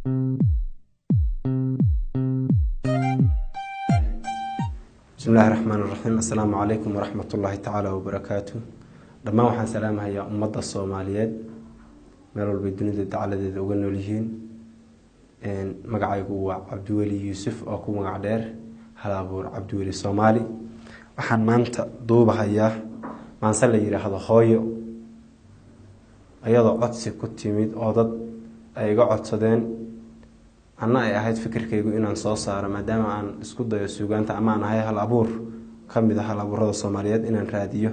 بسم الله الرحمن الرحيم. السلام عليكم ورحمة الله تعالى وبركاته. لما وحن سلامها يا أمة الصوماليات مالو البدون تعالى ذي وقلنا لجين مقعي هو عبد الولي يوسف أو كو مقعدير هلا بور عبد الولي الصومالي وحن مانت دوبها إياه ما نسال يري هذا خايو أيضا عدسي كتيميد أوضد أيقا عدسدين أنا أهيد فكر كيقو إنان صار ما دام عن اسكود دايو سوغانتا أما أنا هاي هالعبور كم بده هالعبور هذا الصوماليات إنان راديو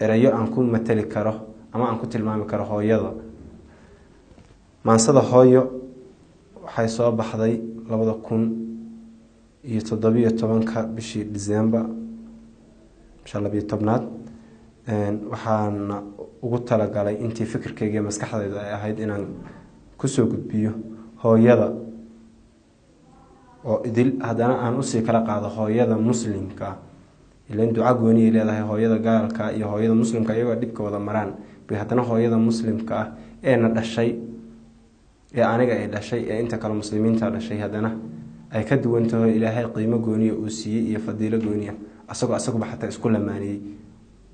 إرأيو أنكون متلي كره أما أنكون تلمامي كره هايضا ما نصد هايو حيصاب بحضي لابد أكون يتضبيه طبعا بشي ديزمبر إن شاء الله بيتبنات وحان وقلت لك علي أنتي فكر كيجي مسكحة أهيد إنان كسوق بيو هايضا وإذل هذا أنا أنوسي كلا قاعدة هايضا مسلم كا اللي عنده عقوني اللي هذا هايضا قال كا يا هايضا مسلم كا يقعد دبك ولا مران بهتنا هايضا مسلم كا أنا الشيء يا أنا قاعد الشيء أنت كالمسلمين ترى الشيء هذا أنا أي كده وأنت إلى هاي قيمة جونية أوسية يا فضيلة جونية أسوق بحتى إسكول ماني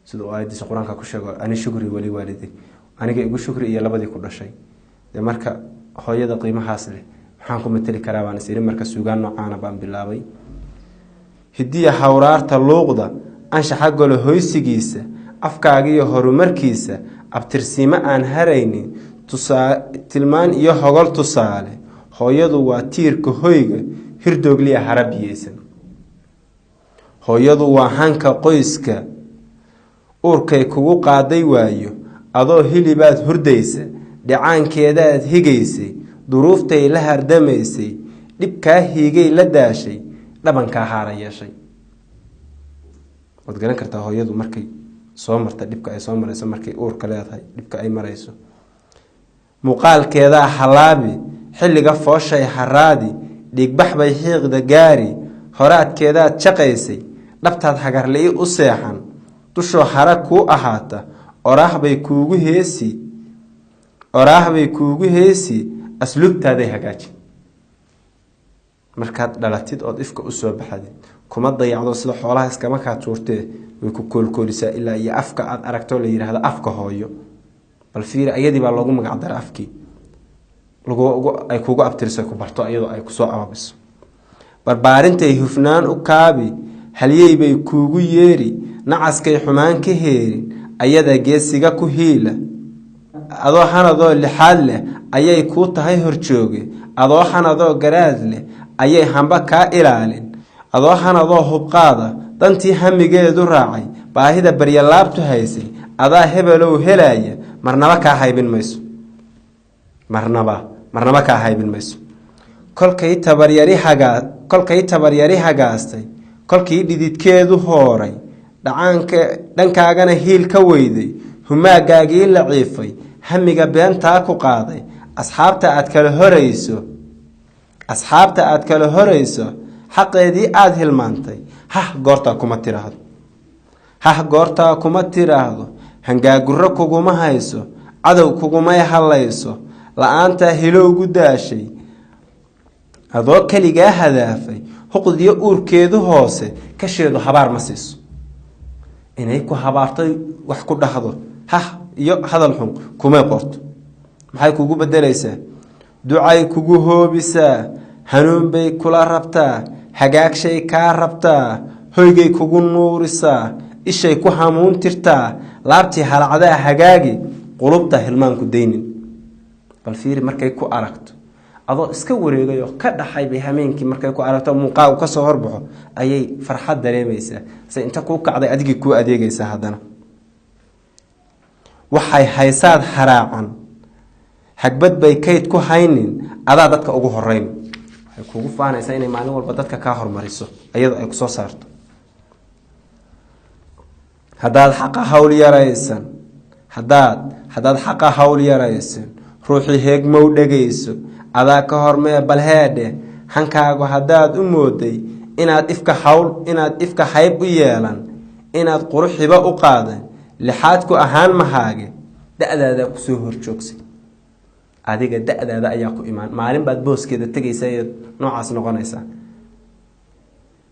سيد آيات القرآن كشجع أنا شكري ولي والدي أنا قاعد أقول شكري يا لبدي كل شيء ده مركا هايضا قيمة حاصلة حانكم مثل كلام سيرين مركز سوقان نوعنا بان بالله هدية حورار تلوقدا أنش حقه لهويسجيسة أفكاري هرمركيسة أبترسيمة عن هريني تلمان يهقل تصالة هيدو واتير كهيج هردوغ لي حربيسن هيدو وحنك قيسك أوركي كوو قادي وايو أضو هليبات هرديسة دعان كيدات هيجيسي ظروفتي لها ردميسي دبكا هيجي لداشي لبنكا حاريا شي ودغان كرتا هويدو markay soo marta dibka ay soo marayso markay uurka leedahay dibka ay marayso muuqaalkeeda halaabi xilliga fooshay xaraadi dhigbax bay xiiqda gaari horaadkeeda shaqaysay dhabtaad hagarlay u seexan dusho xarag ku ahaata oraah bay kuugu heesi asluubtaada hagaaji markaad dhalatid oo ifka u soo baxadid kuma dayacdo sida xoolaha iskama ka tuurtee way ku koolkoolisaa ilaa iyo afka aad aragto la yiraahdo afka hooyo bal fiir ayadii baa loogu magac daray afkii ay kugu abtirso ku barto ayadoo ay ku soo ababiso barbaarintay hufnaan u kaabi haliyay bay kuugu yeeri nacaskay xumaan ka heerin ayada geesiga ku hiila adoo hanadoo lixaad leh ayay ku tahay horjooge adoo hanadoo garaad leh ayay hamba ka ilaalin adoo hanadoo hubqaada dantii hamigeedu raacay baahida baryalaabtu haysay adaa hebelow helaya marnaba ka haybin mayso marnaba ka haybin mayso kolkay tabaryari hagaastay kolkii dhididkeedu hooray dhankaagana hiil ka weyday humaagaagii la ciifay hamiga beentaa ku qaaday asxaabta aad kala horeyso xaqeedii aad hilmaantay goortaa kuma tiraahdo hangaaguro kuguma hayso cadow kuguma halayso la'aanta hilowgu daashay adoo kaligaa hadaafay huqdiyo uurkeedu hoose kasheedu habaar ma siiso inay ku habaartay wax ku dhahdo iyo hadal xun kuma qorto maxay kugu bedelaysaa ducay kugu hoobisaa hanuun bay kula rabtaa hagaagshay ka rabtaa hoygay kugu nuurisaa ishay ku hamuun tirtaa laabtii halacada hagaagi qulubta hilmaanku deynin bal fiiri markay ku aragto adoo iska wareegayo ka dhaxay bay hameenkii markay ku aragto muuqaal ka soo horbaxo ayay farxad dareemaysaa say inta ku kacday adigii ku adeegaysaa hadana waxay haysaad haraacan hagbad bay kayd ku haynin adaa dadka ugu horeyn waxay kugu faanaysaa inay maalin walba dadka ka hormariso ayadoo ay ku soo saarto hadaad xaqa hawl yaraysan ruuxi heegmow dhageyso adaa ka hormee balheedhe hankaagu hadaad u mooday inaad ifka hayb u yeelan inaad quruxiba u qaadan lixaad ku ahaan mahaage da'daada ku soo horjoogsay adiga da'daada ayaa ku imaan maalin baad booskeeda tegaysaa ee noocaas noqonaysaa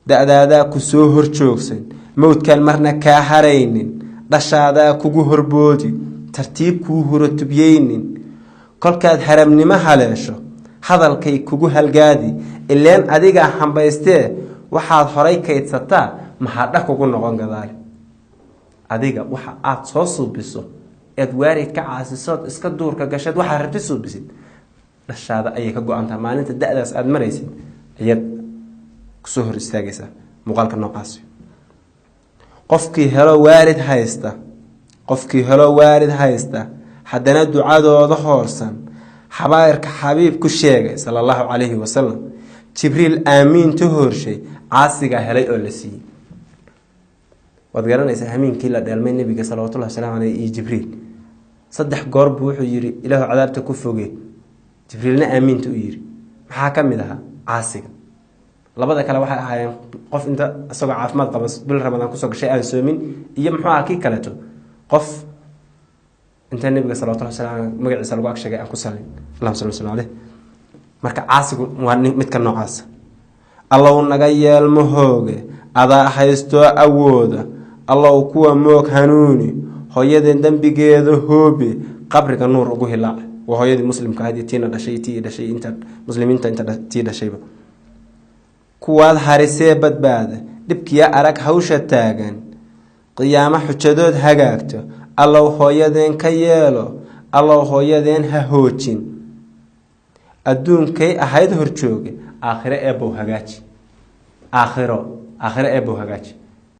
da'daada ku soo horjoogsan mowdkan marna ka haraynin dhashaada kugu horboodi tartiib kuu hurotubiyeynin kolkaad haramnimo haleesho hadalkay kugu halgaadi ileen adiga hambaystee waxaad horay kaydsataa mahadha kugu noqon gadaal adiga waxa aad soo suubiso eed waarid ka caasisood iska duurka gasheed waxaa rabti suubisid dhashaada ayay ka go-antaa maalinta da'daas aad maraysid ayaad kusoo hor istaagaysaa muuqaalka noocaas qofkii helo waarid haysta haddana ducadooda hoorsan xabaarka xabiib ku sheegay sallallahu calayhi wasallam jibriil aamiinta horshay caasiga helay oo la siiyey waad garanaysaa hamiinkii la dheelmay nabiga salawatullahi wasalaamu calayhi iyo jibriil 3 goor buu wuxuu yiri ilaahu cadaabta ku fogee jibriilna aamiinta u yiri maxaa ka mid ahaa caasiga labada kale waxay ahaayeen qof inta asagoo caafimaad qaba bil ramadaan kusoo gashay aan soomin iyo muxuu ahaa kii kaleeto qof inta nabiga salawatullahi wasalaamu magaciisa lagu agsheegay aan ku salin allahumma salli alayhi marka caasigu waa mid ka noocaas allow naga yeelmo hooge adaa haysto awooda allow kuwa moog hanuuni hooyadeen dambigeeda hoobe qabriga nuur ugu hilaac waa hooyadii muslimka ahayd tiina dhashay inta muslimiinta inta tii dhashayba kuwaad harisee badbaada dhibkiya arag hawsha taagan qiyaamo xujadood hagaagto allow hooyadeen ka yeelo allow hooyadeen ha hoojin adduunkay ahayd horjooge aakhire eebow hagaaji aakhiro eebow hagaaji